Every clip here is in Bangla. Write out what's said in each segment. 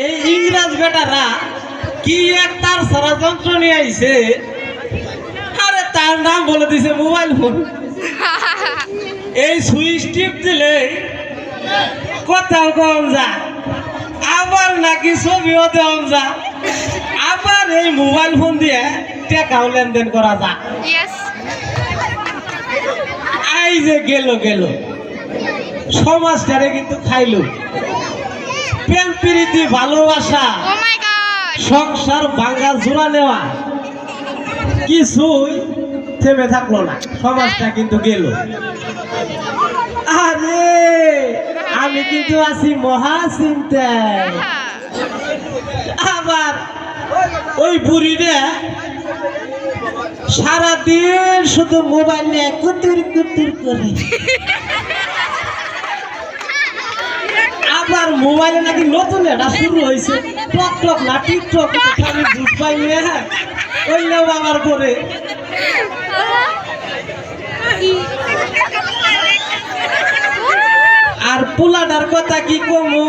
এই ইংরেজ বেটারা কি এক তার ষড়যন্ত্র নিয়ে আইছে। আরে তার নাম বলে দিছে মোবাইল ফোন। এই সুইচ টিপ দিলে কোথাও কম যা, আবার নাকি ছবিও দেওয়া যা, আবার এই মোবাইল ফোন দিয়ে টাকাও লেনদেন করা যা। এই যে গেল গেল সমাজটারে কিন্তু খাইলো। প্রেম প্রীতি ভালোবাসা সংসার ভাঙা জোড়া নেওয়া কিছুই থেমে থাকলো না, সমাজটা কিন্তু গেল। আরে আমি কিন্তু আছি মহা চিন্তায়। আবার ওই বুড়িটা সারাদিন শুধু মোবাইল নিয়ে কুতুর কুতুর করে। আবার মোবাইলে নাকি নতুন এটা শুরু হয়েছে, টক না টিকটক, আমি বুঝবাই নিয়ে ওই নাও আবার করে। আর পোলাটার কথা কি কমু,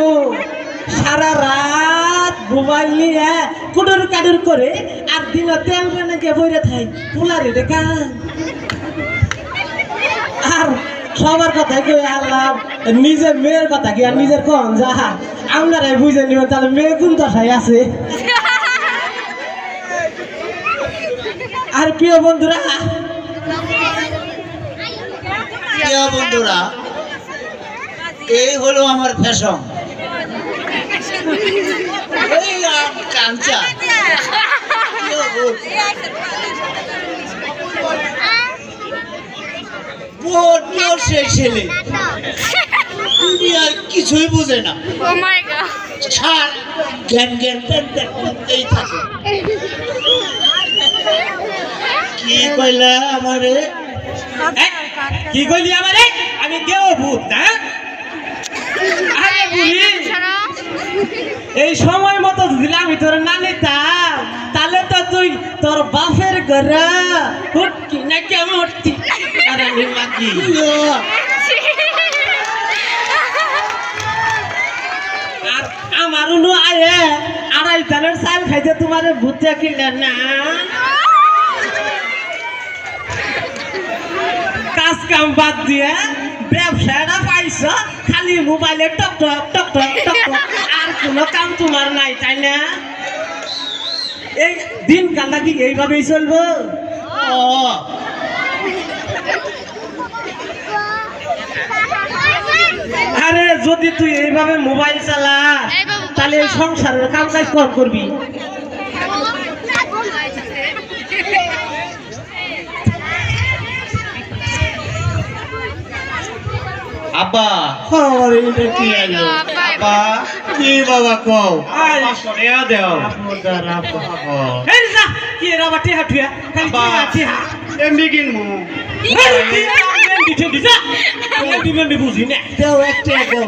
সারা রাত মোবাইল নিয়ে কুডুর কাডুর করে আর দিন তেল নাকি বইরে থাই পোলারে দেখা। আর সবার কথা কই আল্লাহ, নিজের মেয়ের কথা কি আর নিজের কন যা আপনারাই বুঝে নিবেন। তাহলে মেয়ে কোন দশায় আছে। আর প্রিয় বন্ধুরা এই হলো আমার ফ্যাশন। ছেলে কিছুই বুঝে না, জ্ঞান জ্ঞান এই থাকে। কি কইলা আমারে, কি কইলি আমারে? আমি কেউ ভূত না। আরে বুড়ি, এই সময় মতো দিলে আমি তোর না নিতাম, তাহলে তো তুই তোর বাপের ঘরে উঠতি না কেমন উঠতি। আর আমার উনু আয়ে আড়াই ধানের চাল খাইতে তোমার ভূতে কিনলে না। কাজ কাম বাদ দিয়ে ব্যবসাটা পাইছ, খালি মোবাইলে টক টক টক টক টক টক, আর কোনো কাম তোমার নাই, তাই না? এই দিন কালটা কি এইভাবেই চলবো? আরে যদি তুই এইভাবে মোবাইল চালা তাহলে এই সংসারের কাম কাজ কর করবি। আব্বা এটা কি আলো? আব্বা কি বাবা কও শুনিয়া দেও। এই যা কি রাবা টিহা টিহা খালি টিহা টিহা এমবি কিনমু। এমবি যা এমবি বুঝি না, দেও একটা দেও।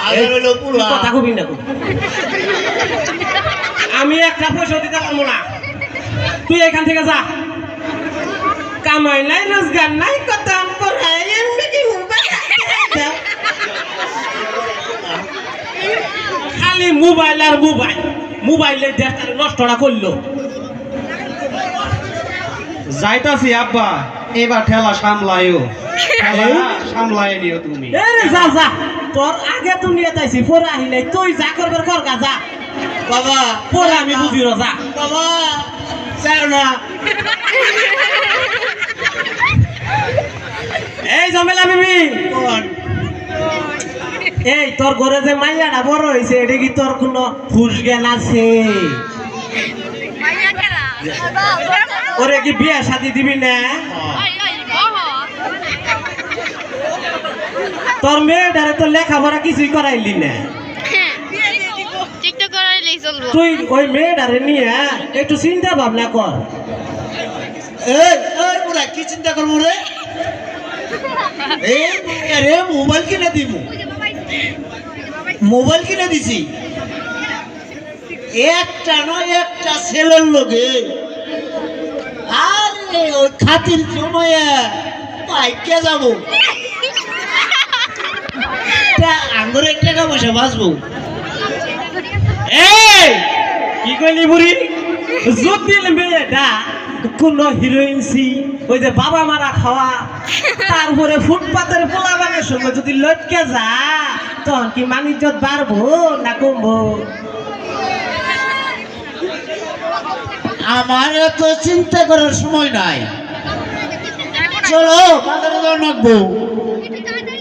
আরে হলো পুরা কথা কবি না। আমি একটা পয়সা দিতে পারবো না, তুই এখান থেকে যা। কামাই নাই রোজগার নাই, কথা পড়াই এমবি কি খালি মোবাইল আর মোবাইল, মোবাইলের দেশটা নষ্টটা করলো। যাইতাছি আব্বা, এবার ঠেলা সামলাইও, সামলাই নিও তুমি। যা যা, তোর আগে তো নিয়ে যাইছি, পরে আহিলে তুই যা করবার কর গা, যা বাবা। পরে আমি বুঝি যা বাবা যাও না। এই জমেলা বিবি, এই তোর ঘরে যে মাইয়াটা বড় হয়েছে, এটা কি তোর কোনো হুশ জ্ঞান আছে? ওরে কি বিয়ে শাদি দিবি না? তোর মেয়েটারে তো লেখাপড়া কিছুই করাইলি না, তুই ওই মেয়েটারে নিয়ে একটু চিন্তা ভাবনা কর। কি চিন্তা করবো রে? আরে মোবাইল কিনে দিব, মোবাইল কিনে দিছি একটা নয় একটা ছেলের লোকে। আরে ওই খাতির সময় পাইকে যাবো, আঙ্গুরের টাকা পয়সা বাঁচবো। কইলি বুড়ি যদি মেয়েটা কোন হিরোইনসি ওই যে বাবা মারা খাওয়া তারপরে ফুটপাতের পোলাবানের সঙ্গে যদি লটকে যা তখন কি মানিজ্যত বাড়বো না কমবো? আমার এত চিন্তা করার সময় নাই, চলো বাজারে যাও নাকবো।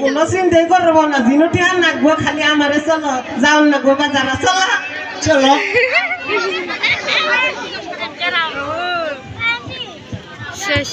কোনো চিন্তাই করবো না, জিনুটি আর নাকবো, খালি আমারে চলো যাও নাকবো বাজারে চলো। চলো শেষ।